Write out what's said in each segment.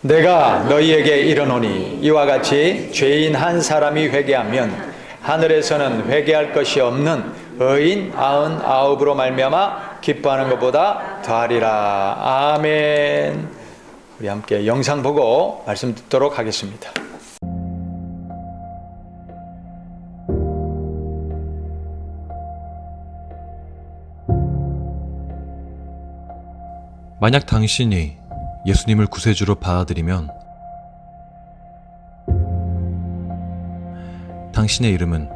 내가 너희에게 이르노니 이와 같이 죄인 한 사람이 회개하면 하늘에서는 회개할 것이 없는 의인 99으로 말미암아 기뻐하는 것보다 더하리라. 아멘. 우리 함께 영상 보고 말씀 듣도록 하겠습니다. 만약 당신이 예수님을 구세주로 받아들이면 당신의 이름은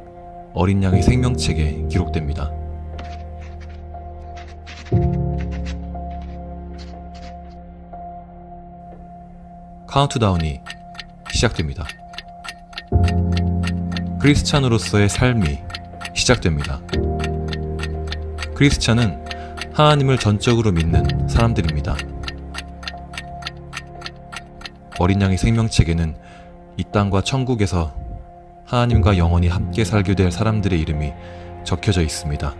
어린 양의 생명책에 기록됩니다. 카운트다운이 시작됩니다. 크리스찬으로서의 삶이 시작됩니다. 크리스찬은 하나님을 전적으로 믿는 사람들입니다. 어린 양의 생명책에는 이 땅과 천국에서 하나님과 영원히 함께 살게 될 사람들의 이름이 적혀져 있습니다.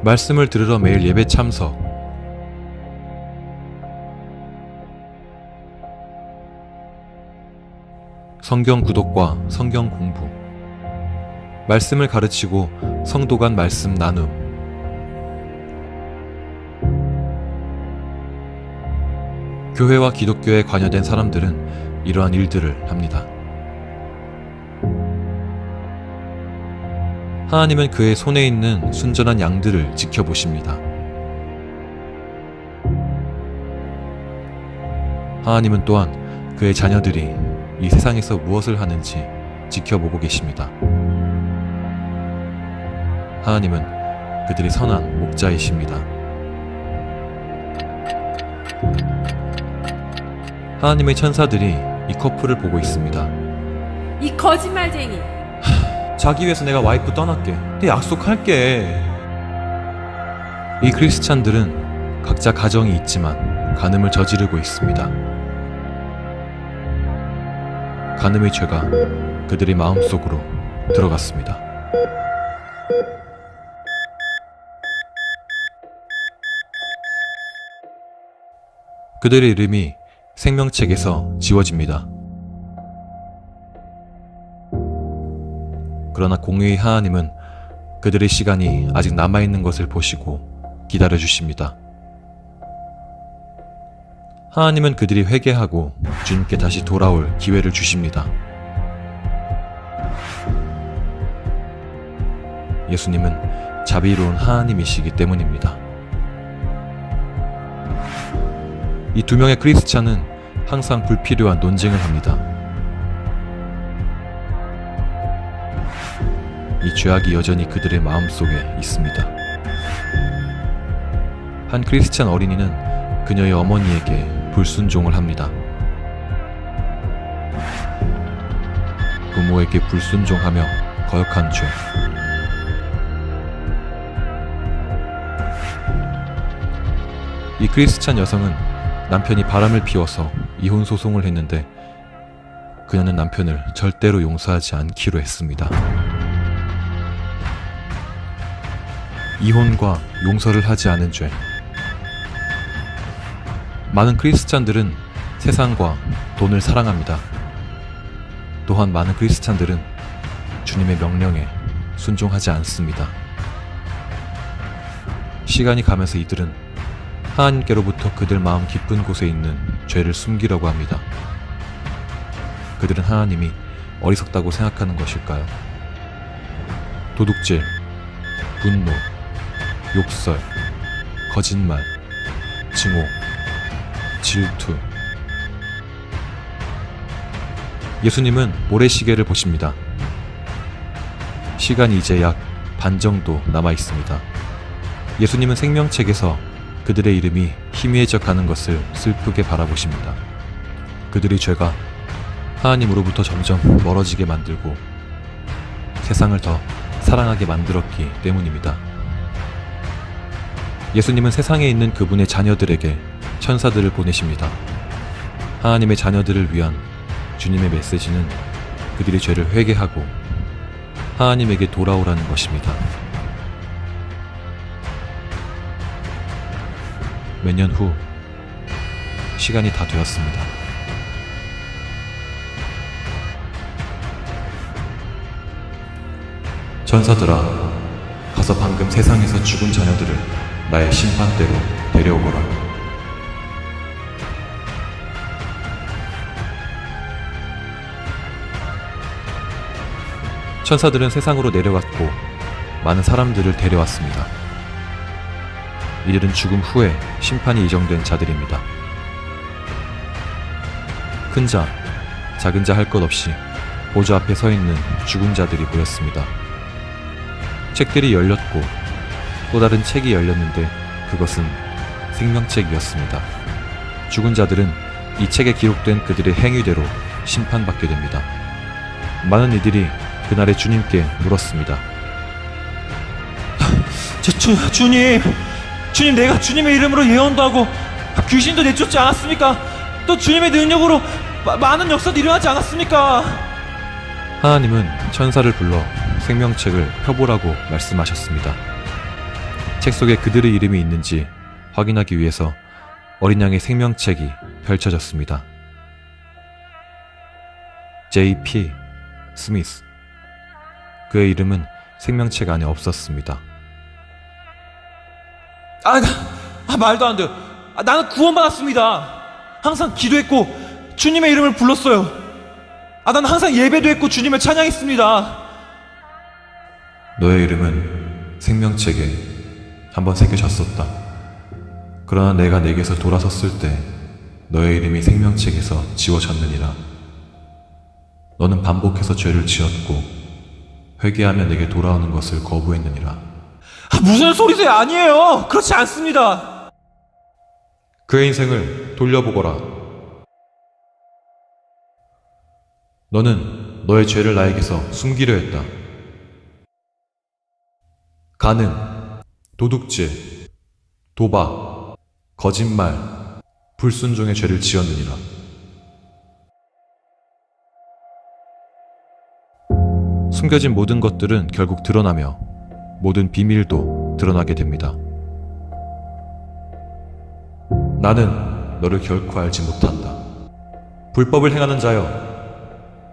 말씀을 들으러 매일 예배 참석, 성경 구독과 성경 공부, 말씀을 가르치고 성도 간 말씀 나눔, 교회와 기독교에 관여된 사람들은 이러한 일들을 합니다. 하나님은 그의 손에 있는 순전한 양들을 지켜보십니다. 하나님은 또한 그의 자녀들이 이 세상에서 무엇을 하는지 지켜보고 계십니다. 하나님은 그들이 선한 목자이십니다. 하나님의 천사들이 이 커플을 보고 있습니다. 이 거짓말쟁이! 자기 위해서 내가 와이프 떠날게. 내 약속할게. 이 크리스찬들은 각자 가정이 있지만 간음을 저지르고 있습니다. 간음의 죄가 그들의 마음속으로 들어갔습니다. 그들의 이름이 생명책에서 지워집니다. 그러나 공의의 하나님은 그들의 시간이 아직 남아있는 것을 보시고 기다려주십니다. 하나님은 그들이 회개하고 주님께 다시 돌아올 기회를 주십니다. 예수님은 자비로운 하나님이시기 때문입니다. 이 두 명의 크리스찬은 항상 불필요한 논쟁을 합니다. 이 죄악이 여전히 그들의 마음속에 있습니다. 한 크리스찬 어린이는 그녀의 어머니에게 불순종을 합니다. 부모에게 불순종하며 거역한 죄. 이 크리스찬 여성은 남편이 바람을 피워서 이혼 소송을 했는데 그녀는 남편을 절대로 용서하지 않기로 했습니다. 이혼과 용서를 하지 않은 죄. 많은 크리스찬들은 세상과 돈을 사랑합니다. 또한 많은 크리스찬들은 주님의 명령에 순종하지 않습니다. 시간이 가면서 이들은 하나님께로부터 그들 마음 깊은 곳에 있는 죄를 숨기려고 합니다. 그들은 하나님이 어리석다고 생각하는 것일까요? 도둑질, 분노, 욕설, 거짓말, 증오, 질투. 예수님은 모래시계를 보십니다. 시간이 이제 약 반 정도 남아 있습니다. 예수님은 생명책에서 그들의 이름이 희미해져 가는 것을 슬프게 바라보십니다. 그들의 죄가 하나님으로부터 점점 멀어지게 만들고 세상을 더 사랑하게 만들었기 때문입니다. 예수님은 세상에 있는 그분의 자녀들에게 천사들을 보내십니다. 하나님의 자녀들을 위한 주님의 메시지는 그들의 죄를 회개하고 하나님에게 돌아오라는 것입니다. 몇 년 후 시간이 다 되었습니다. 천사들아, 가서 방금 세상에서 죽은 자녀들을 나의 심판대로 데려오거라. 천사들은 세상으로 내려갔고 많은 사람들을 데려왔습니다. 이들은 죽음 후에 심판이 예정된 자들입니다. 큰 자, 작은 자 할 것 없이 보좌 앞에 서 있는 죽은 자들이 보였습니다. 책들이 열렸고 또 다른 책이 열렸는데 그것은 생명책이었습니다. 죽은 자들은 이 책에 기록된 그들의 행위대로 심판받게 됩니다. 많은 이들이 그날에 주님께 물었습니다. 주님, 내가 주님의 이름으로 예언도 하고 귀신도 내쫓지 않았습니까? 또 주님의 능력으로 많은 역사도 일어나지 않았습니까? 하나님은 천사를 불러 생명책을 펴보라고 말씀하셨습니다. 책 속에 그들의 이름이 있는지 확인하기 위해서 어린 양의 생명책이 펼쳐졌습니다. J.P. 스미스. 그의 이름은 생명책 안에 없었습니다. 말도 안 돼. 나는 구원받았습니다. 항상 기도했고 주님의 이름을 불렀어요. 나는 항상 예배도 했고 주님을 찬양했습니다. 너의 이름은 생명책에 한번 새겨졌었다. 그러나 내가 내게서 돌아섰을 때 너의 이름이 생명책에서 지워졌느니라. 너는 반복해서 죄를 지었고 회개하며 내게 돌아오는 것을 거부했느니라. 무슨 소리세요? 아니에요. 그렇지 않습니다. 그의 인생을 돌려보거라. 너는 너의 죄를 나에게서 숨기려 했다. 간음, 도둑질, 도박, 거짓말, 불순종의 죄를 지었느니라. 숨겨진 모든 것들은 결국 드러나며 모든 비밀도 드러나게 됩니다. 나는 너를 결코 알지 못한다. 불법을 행하는 자여,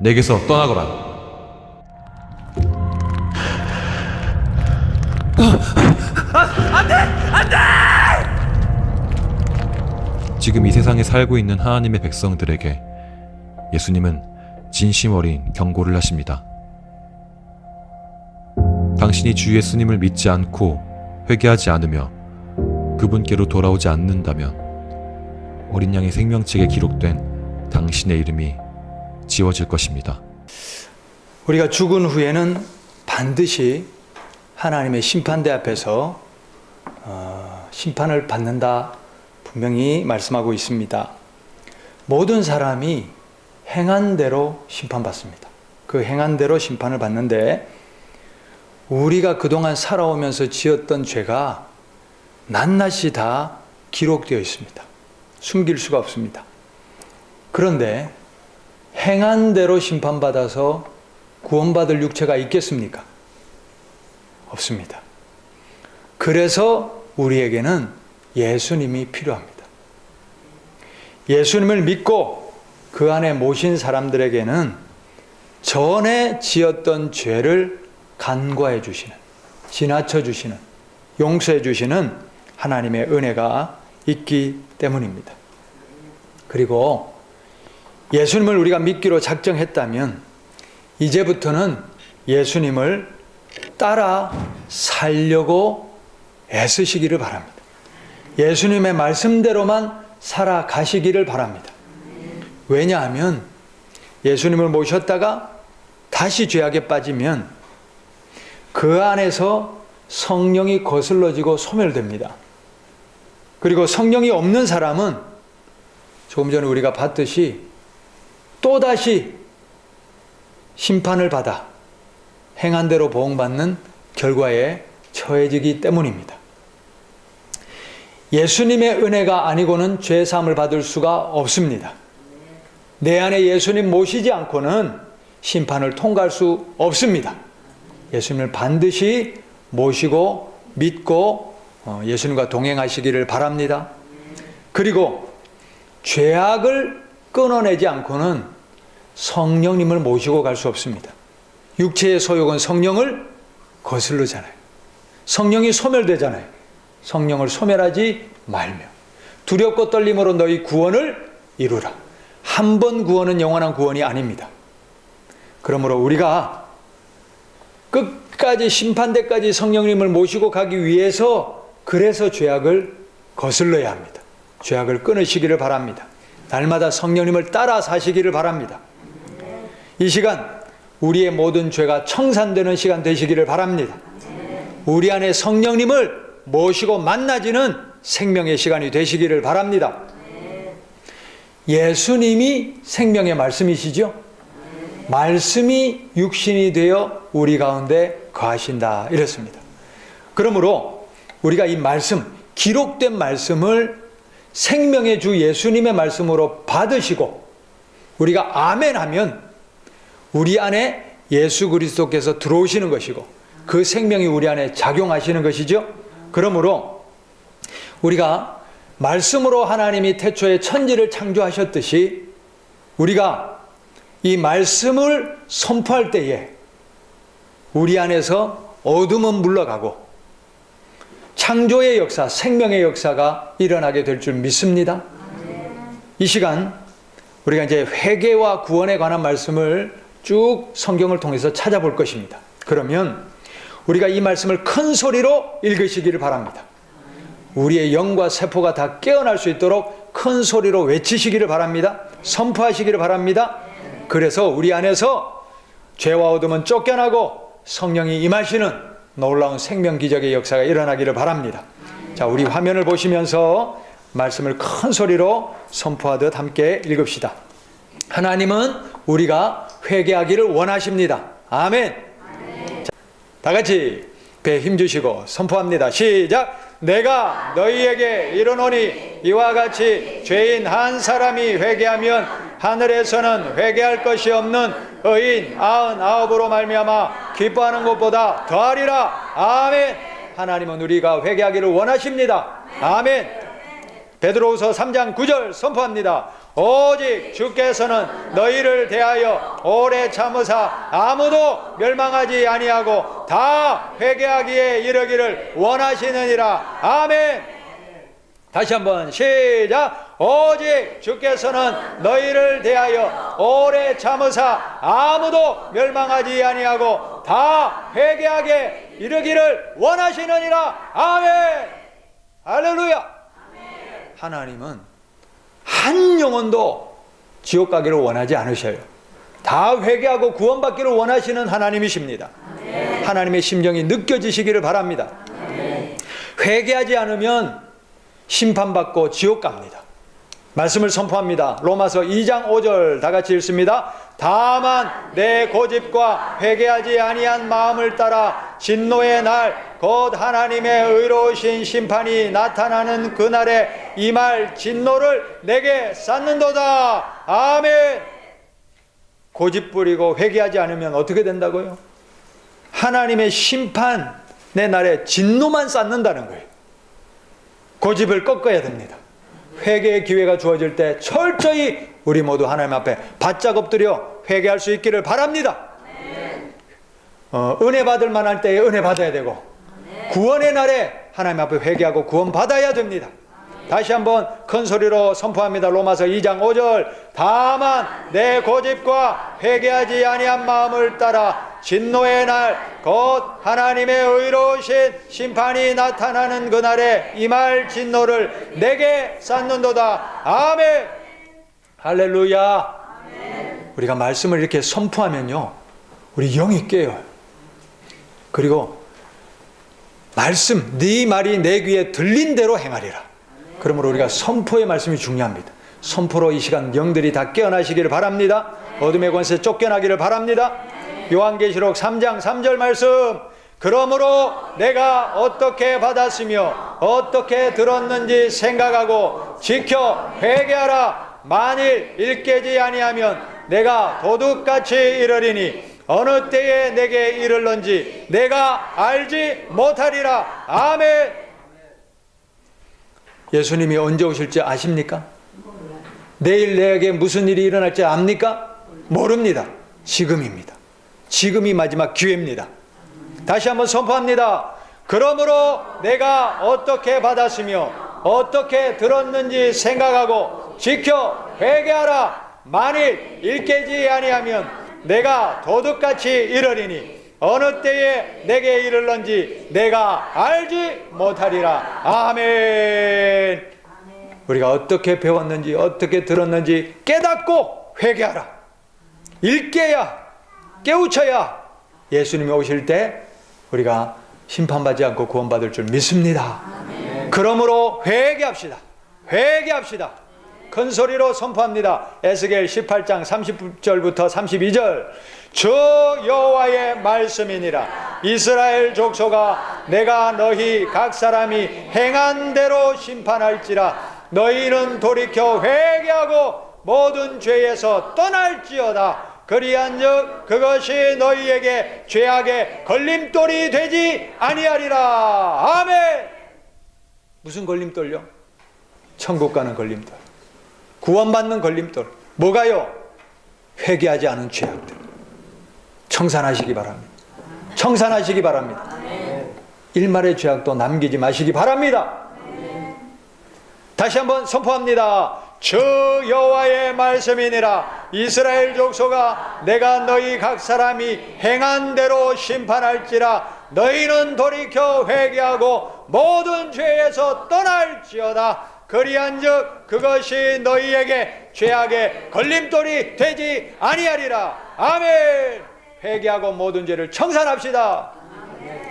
내게서 떠나거라. 지금 이 세상에 살고 있는 하나님의 백성들에게 예수님은 진심 어린 경고를 하십니다. 당신이 주 예수님을 믿지 않고 회개하지 않으며 그분께로 돌아오지 않는다면 어린 양의 생명책에 기록된 당신의 이름이 지워질 것입니다. 우리가 죽은 후에는 반드시 하나님의 심판대 앞에서 심판을 받는다 분명히 말씀하고 있습니다. 모든 사람이 행한 대로 심판받습니다. 그 행한 대로 심판을 받는데 우리가 그동안 살아오면서 지었던 죄가 낱낱이 다 기록되어 있습니다. 숨길 수가 없습니다. 그런데 행한 대로 심판받아서 구원받을 육체가 있겠습니까? 없습니다. 그래서 우리에게는 예수님이 필요합니다. 예수님을 믿고 그 안에 모신 사람들에게는 전에 지었던 죄를 간과해 주시는, 지나쳐 주시는, 용서해 주시는 하나님의 은혜가 있기 때문입니다. 그리고 예수님을 우리가 믿기로 작정했다면 이제부터는 예수님을 따라 살려고 애쓰시기를 바랍니다. 예수님의 말씀대로만 살아가시기를 바랍니다. 왜냐하면 예수님을 모셨다가 다시 죄악에 빠지면 그 안에서 성령이 거슬러지고 소멸됩니다. 그리고 성령이 없는 사람은 조금 전에 우리가 봤듯이 또다시 심판을 받아 행한 대로 보응받는 결과에 처해지기 때문입니다. 예수님의 은혜가 아니고는 죄사함을 받을 수가 없습니다. 내 안에 예수님 모시지 않고는 심판을 통과할 수 없습니다. 예수님을 반드시 모시고 믿고 예수님과 동행하시기를 바랍니다. 그리고 죄악을 끊어내지 않고는 성령님을 모시고 갈 수 없습니다. 육체의 소욕은 성령을 거스르잖아요. 성령이 소멸되잖아요. 성령을 소멸하지 말며 두렵고 떨림으로 너희 구원을 이루라. 한 번 구원은 영원한 구원이 아닙니다. 그러므로 우리가 끝까지 심판대까지 성령님을 모시고 가기 위해서 그래서 죄악을 거슬러야 합니다. 죄악을 끊으시기를 바랍니다. 날마다 성령님을 따라 사시기를 바랍니다. 이 시간 우리의 모든 죄가 청산되는 시간 되시기를 바랍니다. 우리 안에 성령님을 모시고 만나지는 생명의 시간이 되시기를 바랍니다. 예수님이 생명의 말씀이시죠? 말씀이 육신이 되어 우리 가운데 거하신다 이랬습니다. 그러므로 우리가 이 말씀, 기록된 말씀을 생명의 주 예수님의 말씀으로 받으시고 우리가 아멘 하면 우리 안에 예수 그리스도께서 들어오시는 것이고 그 생명이 우리 안에 작용하시는 것이죠. 그러므로 우리가 말씀으로 하나님이 태초에 천지를 창조하셨듯이 우리가 이 말씀을 선포할 때에 우리 안에서 어둠은 물러가고 창조의 역사, 생명의 역사가 일어나게 될 줄 믿습니다. 이 시간 우리가 이제 회개와 구원에 관한 말씀을 쭉 성경을 통해서 찾아볼 것입니다. 그러면 우리가 이 말씀을 큰 소리로 읽으시기를 바랍니다. 우리의 영과 세포가 다 깨어날 수 있도록 큰 소리로 외치시기를 바랍니다. 선포하시기를 바랍니다. 그래서 우리 안에서 죄와 어둠은 쫓겨나고 성령이 임하시는 놀라운 생명 기적의 역사가 일어나기를 바랍니다. 자, 우리 화면을 보시면서 말씀을 큰 소리로 선포하듯 함께 읽읍시다. 하나님은 우리가 회개하기를 원하십니다. 아멘. 자, 다 같이 배에 힘주시고 선포합니다. 시작. 내가 너희에게 이르노니 이와 같이 죄인 한 사람이 회개하면 하늘에서는 회개할 것이 없는 의인 99으로 말미암아 기뻐하는 것보다 더하리라. 아멘. 하나님은 우리가 회개하기를 원하십니다. 아멘. 베드로후서 3장 9절 선포합니다. 오직 주께서는 너희를 대하여 오래 참으사 아무도 멸망하지 아니하고 다 회개하기에 이르기를 원하시느니라. 아멘. 다시 한번 시작. 오직 주께서는 너희를 대하여 오래 참으사 아무도 멸망하지 아니하고 다 회개하게 이르기를 원하시느니라. 아멘. 할렐루야. 하나님은 한 영혼도 지옥 가기를 원하지 않으셔요. 다 회개하고 구원받기를 원하시는 하나님이십니다. 하나님의 심정이 느껴지시기를 바랍니다. 회개하지 않으면 심판받고 지옥 갑니다. 말씀을 선포합니다. 로마서 2장 5절 다 같이 읽습니다. 다만 내 고집과 회개하지 아니한 마음을 따라 진노의 날 곧 하나님의 의로우신 심판이 나타나는 그날에 임할 진노를 내게 쌓는도다. 아멘. 고집 부리고 회개하지 않으면 어떻게 된다고요? 하나님의 심판의 날에 진노만 쌓는다는 거예요. 고집을 꺾어야 됩니다. 회개의 기회가 주어질 때 철저히 우리 모두 하나님 앞에 바짝 엎드려 회개할 수 있기를 바랍니다. 은혜 받을 만할 때에 은혜 받아야 되고 구원의 날에 하나님 앞에 회개하고 구원 받아야 됩니다. 다시 한번 큰 소리로 선포합니다. 로마서 2장 5절 다만 내 고집과 회개하지 아니한 마음을 따라 진노의 날 곧 하나님의 의로우신 심판이 나타나는 그날에 임할 진노를 내게 쌓는도다. 아멘. 할렐루야. 아멘. 우리가 말씀을 이렇게 선포하면요 우리 영이 깨어요. 그리고 말씀 네 말이 내 귀에 들린 대로 행하리라. 그러므로 우리가 선포의 말씀이 중요합니다. 선포로 이 시간 영들이 다 깨어나시기를 바랍니다. 어둠의 권세 쫓겨나기를 바랍니다. 요한계시록 3장 3절 말씀. 그러므로 내가 어떻게 받았으며 어떻게 들었는지 생각하고 지켜 회개하라. 만일 일깨지 아니하면 내가 도둑같이 이르리니 어느 때에 내게 이를런지 내가 알지 못하리라. 아멘. 예수님이 언제 오실지 아십니까? 내일 내게 무슨 일이 일어날지 압니까? 모릅니다. 지금입니다. 지금이 마지막 기회입니다. 다시 한번 선포합니다. 그러므로 내가 어떻게 받았으며 어떻게 들었는지 생각하고 지켜 회개하라. 만일 일깨지 아니하면 내가 도둑같이 이르리니 어느 때에 내게 이를런지 내가 알지 못하리라. 아멘. 우리가 어떻게 배웠는지 어떻게 들었는지 깨닫고 회개하라. 일깨야 깨우쳐야 예수님이 오실 때 우리가 심판받지 않고 구원받을 줄 믿습니다. 그러므로 회개합시다. 회개합시다. 큰 소리로 선포합니다. 에스겔 18장 30절부터 32절. 주 여호와의 말씀이니라. 이스라엘 족속아, 내가 너희 각 사람이 행한 대로 심판할지라. 너희는 돌이켜 회개하고 모든 죄에서 떠날지어다. 그리한즉 그것이 너희에게 죄악의 걸림돌이 되지 아니하리라. 아멘. 무슨 걸림돌요? 천국 가는 걸림돌, 구원받는 걸림돌. 뭐가요? 회개하지 않은 죄악들 청산하시기 바랍니다. 청산하시기 바랍니다. 일말의 죄악도 남기지 마시기 바랍니다. 다시 한번 선포합니다. 주 여호와의 말씀이니라. 이스라엘 족속아, 내가 너희 각 사람이 행한 대로 심판할지라. 너희는 돌이켜 회개하고 모든 죄에서 떠날지어다. 그리한즉 그것이 너희에게 죄악의 걸림돌이 되지 아니하리라. 아멘. 회개하고 모든 죄를 청산합시다.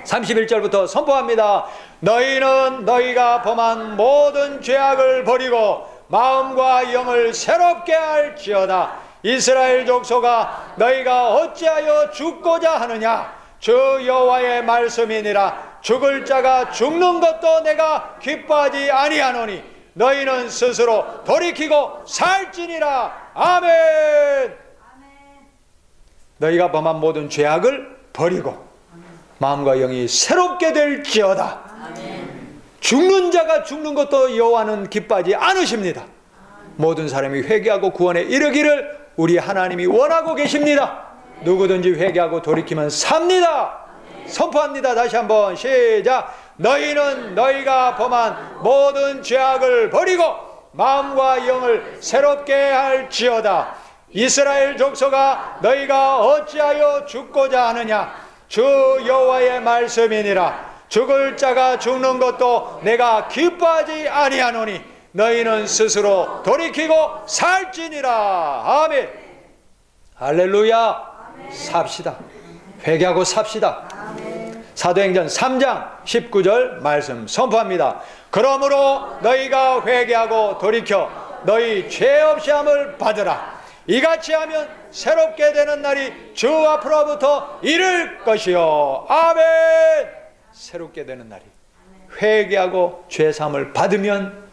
31절부터 선포합니다. 너희는 너희가 범한 모든 죄악을 버리고 마음과 영을 새롭게 할지어다. 이스라엘 족속아, 너희가 어찌하여 죽고자 하느냐? 주 여호와의 말씀이니라. 죽을 자가 죽는 것도 내가 기뻐하지 아니하노니 너희는 스스로 돌이키고 살지니라. 아멘. 너희가 범한 모든 죄악을 버리고 마음과 영이 새롭게 될지어다. 죽는 자가 죽는 것도 여호와는 기뻐하지 않으십니다. 모든 사람이 회개하고 구원에 이르기를 우리 하나님이 원하고 계십니다. 누구든지 회개하고 돌이키면 삽니다. 선포합니다. 다시 한번 시작. 너희는 너희가 범한 모든 죄악을 버리고 마음과 영을 새롭게 할지어다. 이스라엘 족속아, 너희가 어찌하여 죽고자 하느냐? 주 여호와의 말씀이니라. 죽을 자가 죽는 것도 내가 기뻐하지 아니하노니 너희는 스스로 돌이키고 살지니라. 아멘. 할렐루야. 삽시다. 회개하고 삽시다. 사도행전 3장 19절 말씀 선포합니다. 그러므로 너희가 회개하고 돌이켜 너희 죄 없이 함을 받으라. 이같이 하면 새롭게 되는 날이 주 앞으로부터 이를 것이요. 아멘. 새롭게 되는 날이, 회개하고 죄사함을 받으면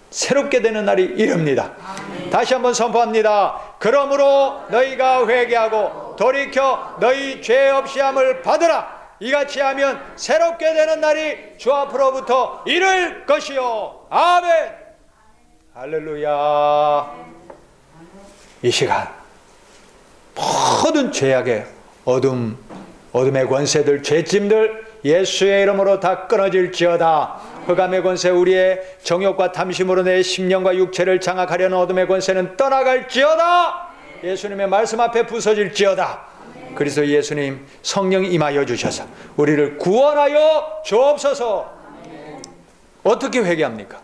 새롭게 되는 날이 이릅니다. 다시 한번 선포합니다. 그러므로 너희가 회개하고 돌이켜 너희 죄 없이 함을 받으라. 이같이 하면 새롭게 되는 날이 주 앞으로부터 이를 것이요. 아멘. 할렐루야. 이 시간 모든 죄악의 어둠의 권세들, 죄짐들 예수의 이름으로 다 끊어질지어다. 흑암의 권세, 우리의 정욕과 탐심으로 내 심령과 육체를 장악하려는 어둠의 권세는 떠나갈지어다. 예수님의 말씀 앞에 부서질지어다. 그래서 예수님 성령 임하여 주셔서 우리를 구원하여 주옵소서. 어떻게 회개합니까?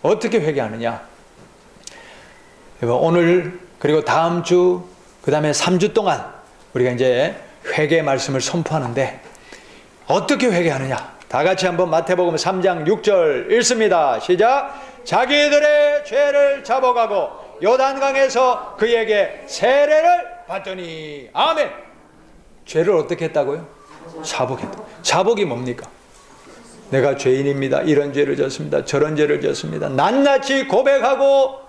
어떻게 회개하느냐? 오늘 그리고 다음 주, 그 다음에 3주 동안 우리가 이제 회개 말씀을 선포하는데 어떻게 회개하느냐? 다 같이 한번 마태복음 3장 6절 읽습니다. 시작. 자기들의 죄를 잡아가고 요단강에서 그에게 세례를 받더니. 아멘. 죄를 어떻게 했다고요? 자복했다. 자복이 뭡니까? 내가 죄인입니다. 이런 죄를 졌습니다. 저런 죄를 졌습니다. 낱낱이 고백하고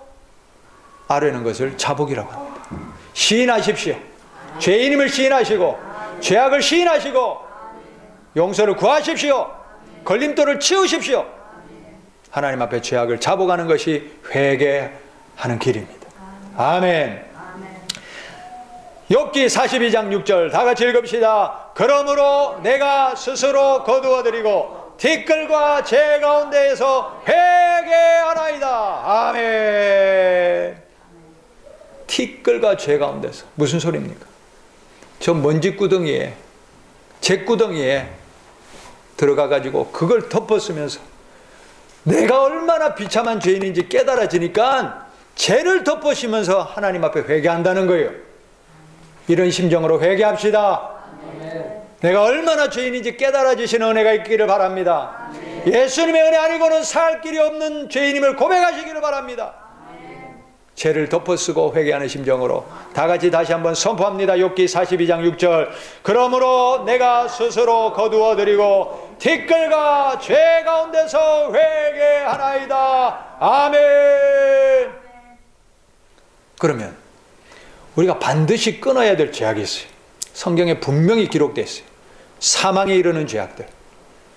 아뢰는 것을 자복이라고 합니다. 시인하십시오. 죄인임을 시인하시고 죄악을 시인하시고 용서를 구하십시오. 걸림돌을 치우십시오. 하나님 앞에 죄악을 자복하는 것이 회개하는 길입니다. 아멘. 욥기 42장 6절 다 같이 읽읍시다. 그러므로 내가 스스로 거두어드리고 티끌과 제 가운데에서 회개하나이다. 아멘. 티끌과 제 가운데서 무슨 소리입니까? 저 먼지구덩이에, 잿구덩이에 들어가가지고 그걸 덮어쓰면서 내가 얼마나 비참한 죄인인지 깨달아지니까 죄를 덮어쓰면서 하나님 앞에 회개한다는 거예요. 이런 심정으로 회개합시다. 내가 얼마나 죄인인지 깨달아지시는 은혜가 있기를 바랍니다. 예수님의 은혜 아니고는 살 길이 없는 죄인임을 고백하시기를 바랍니다. 죄를 덮어쓰고 회개하는 심정으로 다 같이 다시 한번 선포합니다. 욥기 42장 6절 그러므로 내가 스스로 거두어드리고 티끌과 죄 가운데서 회개하나이다. 아멘. 그러면 우리가 반드시 끊어야 될 죄악이 있어요. 성경에 분명히 기록되어 있어요. 사망에 이르는 죄악들,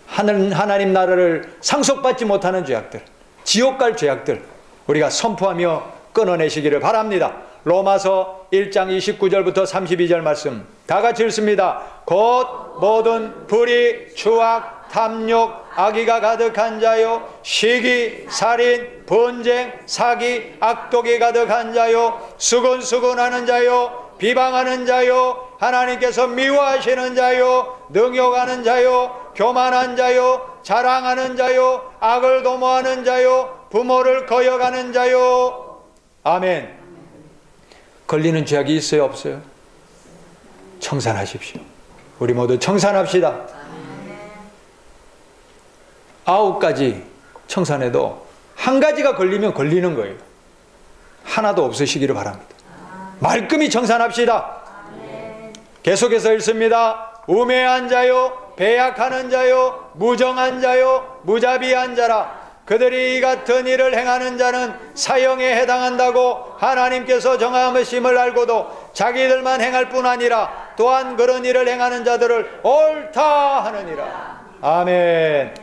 하나님 나라를 상속받지 못하는 죄악들, 지옥 갈 죄악들 우리가 선포하며 끊어내시기를 바랍니다. 로마서 1장 29절부터 32절 말씀 다 같이 읽습니다. 곧 모든 불의, 추악, 탐욕, 악의가 가득한 자요, 시기, 살인, 분쟁, 사기, 악독이 가득한 자요, 수근수근하는 자요, 비방하는 자요, 하나님께서 미워하시는 자요, 능욕하는 자요, 교만한 자요, 자랑하는 자요, 악을 도모하는 자요, 부모를 거역하는 자요. 아멘. 걸리는 죄악이 있어요, 없어요? 청산하십시오. 우리 모두 청산합시다. 9가지 청산해도 한 가지가 걸리면 걸리는 거예요. 하나도 없으시기를 바랍니다. 말끔히 청산합시다. 계속해서 읽습니다. 우매한 자요, 배약하는 자요, 무정한 자요, 무자비한 자라. 그들이 이 같은 일을 행하는 자는 사형에 해당한다고 하나님께서 정하심을 알고도 자기들만 행할 뿐 아니라 또한 그런 일을 행하는 자들을 옳다 하느니라. 아멘.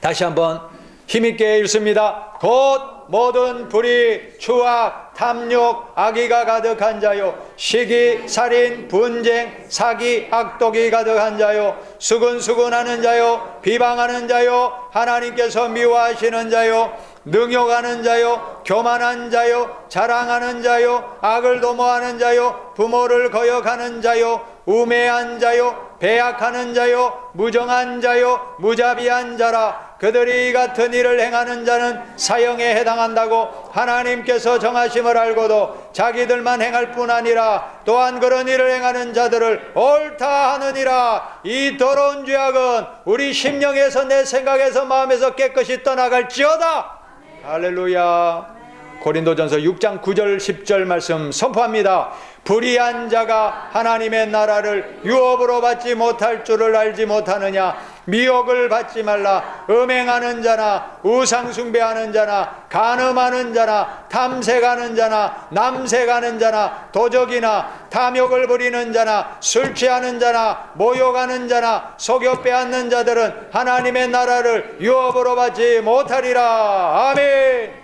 다시 한번 힘있게 읽습니다. 곧 모든 불의, 추악, 탐욕, 악의가 가득한 자요, 시기, 살인, 분쟁, 사기, 악독이 가득한 자요, 수근수근하는 자요, 비방하는 자요, 하나님께서 미워하시는 자요, 능욕하는 자요, 교만한 자요, 자랑하는 자요, 악을 도모하는 자요, 부모를 거역하는 자요, 우매한 자요, 배약하는 자요, 무정한 자요, 무자비한 자라. 그들이 이 같은 일을 행하는 자는 사형에 해당한다고 하나님께서 정하심을 알고도 자기들만 행할 뿐 아니라 또한 그런 일을 행하는 자들을 옳다 하느니라. 이 더러운 죄악은 우리 심령에서, 내 생각에서, 마음에서 깨끗이 떠나갈지어다. 할렐루야. 고린도전서 6장 9절 10절 말씀 선포합니다. 불의한 자가 하나님의 나라를 유업으로 받지 못할 줄을 알지 못하느냐. 미혹을 받지 말라. 음행하는 자나 우상 숭배하는 자나 간음하는 자나 탐색하는 자나 남색하는 자나 도적이나 탐욕을 부리는 자나 술 취하는 자나 모욕하는 자나 속여 빼앗는 자들은 하나님의 나라를 유업으로 받지 못하리라. 아멘.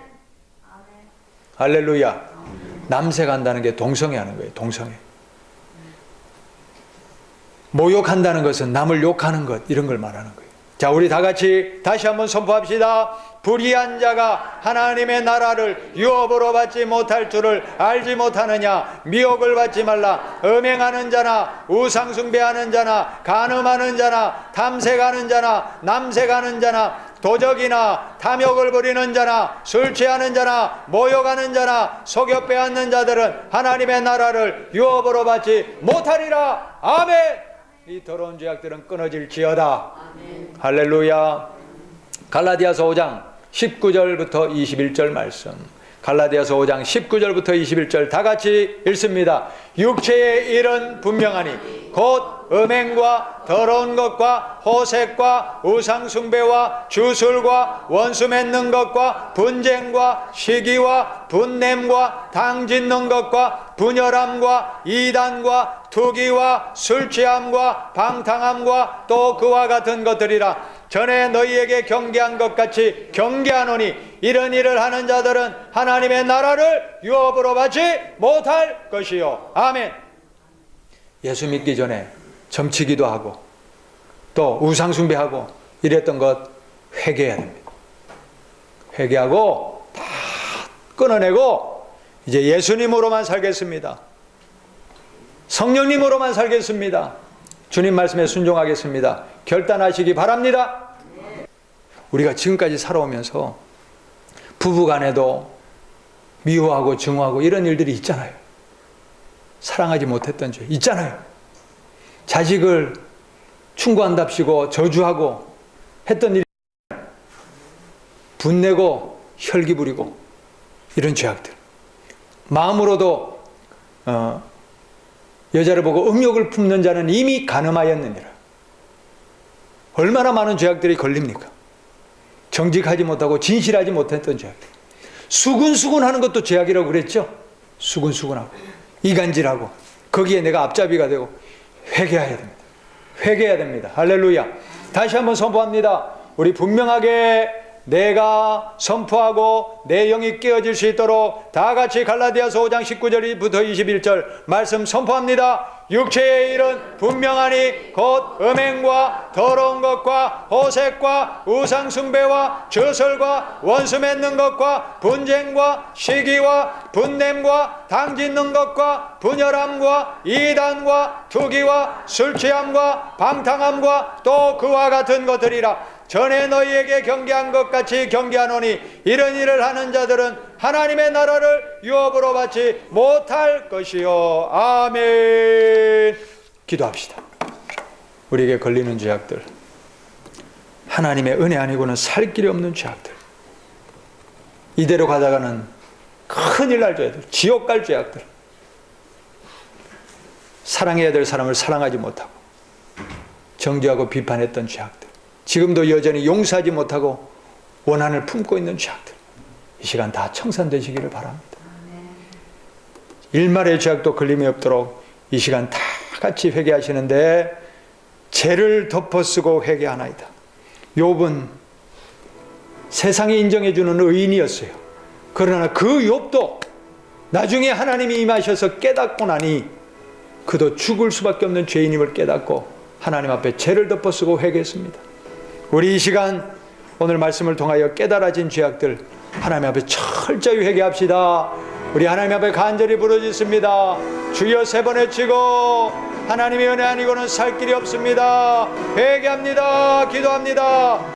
할렐루야. 남색한다는 게 동성애 하는 거예요. 동성애. 모욕한다는 것은 남을 욕하는 것, 이런 걸 말하는 거예요. 자, 우리 다 같이 다시 한번 선포합시다. 불의한 자가 하나님의 나라를 유업으로 받지 못할 줄을 알지 못하느냐. 미혹을 받지 말라. 음행하는 자나 우상 숭배하는 자나 간음하는 자나 탐색하는 자나 남색하는 자나 도적이나 탐욕을 부리는 자나 술 취하는 자나 모욕하는 자나 속여 빼앗는 자들은 하나님의 나라를 유업으로 받지 못하리라. 아멘. 이 더러운 죄악들은 끊어질지어다. 아멘. 할렐루야. 갈라디아서 5장 19절부터 21절 말씀. 갈라디아서 5장 19절부터 21절 다 같이 읽습니다. 육체의 일은 분명하니 곧 음행과 더러운 것과 호색과 우상숭배와 주술과 원수 맺는 것과 분쟁과 시기와 분냄과 당짓는 것과 분열함과 이단과 투기와 술취함과 방탕함과 또 그와 같은 것들이라. 전에 너희에게 경계한 것 같이 경계하노니 이런 일을 하는 자들은 하나님의 나라를 유업으로 받지 못할 것이요. 아멘. 예수 믿기 전에 점치기도 하고 또 우상숭배하고 이랬던 것 회개해야 됩니다. 회개하고 다 끊어내고 이제 예수님으로만 살겠습니다. 성령님으로만 살겠습니다. 주님 말씀에 순종하겠습니다. 결단하시기 바랍니다. 우리가 지금까지 살아오면서 부부간에도 미워하고 증오하고 이런 일들이 있잖아요. 사랑하지 못했던 죄 있잖아요. 자식을 충고한답시고 저주하고 했던 일이 분내고 혈기 부리고 이런 죄악들. 마음으로도 여자를 보고 음욕을 품는 자는 이미 간음하였느니라. 얼마나 많은 죄악들이 걸립니까? 정직하지 못하고 진실하지 못했던 죄악들. 수근수근하는 것도 죄악이라고 그랬죠. 수근수근하고 이간질하고 거기에 내가 앞잡이가 되고 회개해야 됩니다. 회개해야 됩니다. 할렐루야. 다시 한번 선포합니다. 우리 분명하게 내가 선포하고 내 영이 깨어질 수 있도록 다 같이 갈라디아서 5장 19절부터 21절 말씀 선포합니다. 육체의 일은 분명하니 곧 음행과 더러운 것과 호색과 우상숭배와 저설과 원수 맺는 것과 분쟁과 시기와 분냄과 당짓는 것과 분열함과 이단과 투기와 술취함과 방탕함과 또 그와 같은 것들이라. 전에 너희에게 경계한 것 같이 경계하노니 이런 일을 하는 자들은 하나님의 나라를 유업으로 받지 못할 것이요. 아멘. 기도합시다. 우리에게 걸리는 죄악들, 하나님의 은혜 아니고는 살 길이 없는 죄악들, 이대로 가다가는 큰일 날 죄악들, 지옥 갈 죄악들, 사랑해야 될 사람을 사랑하지 못하고 정죄하고 비판했던 죄악들, 지금도 여전히 용서하지 못하고 원한을 품고 있는 죄악들, 이 시간 다 청산되시기를 바랍니다. 일말의 죄악도 걸림이 없도록 이 시간 다 같이 회개하시는데 죄를 덮어쓰고 회개하나이다. 욥은 세상이 인정해주는 의인이었어요. 그러나 그 욥도 나중에 하나님이 임하셔서 깨닫고 나니 그도 죽을 수밖에 없는 죄인임을 깨닫고 하나님 앞에 죄를 덮어쓰고 회개했습니다. 우리 이 시간 오늘 말씀을 통하여 깨달아진 죄악들 하나님 앞에 철저히 회개합시다. 우리 하나님 앞에 간절히 부르짖습니다. 주여 3번 외치고 하나님의 은혜 아니고는 살 길이 없습니다. 회개합니다. 기도합니다.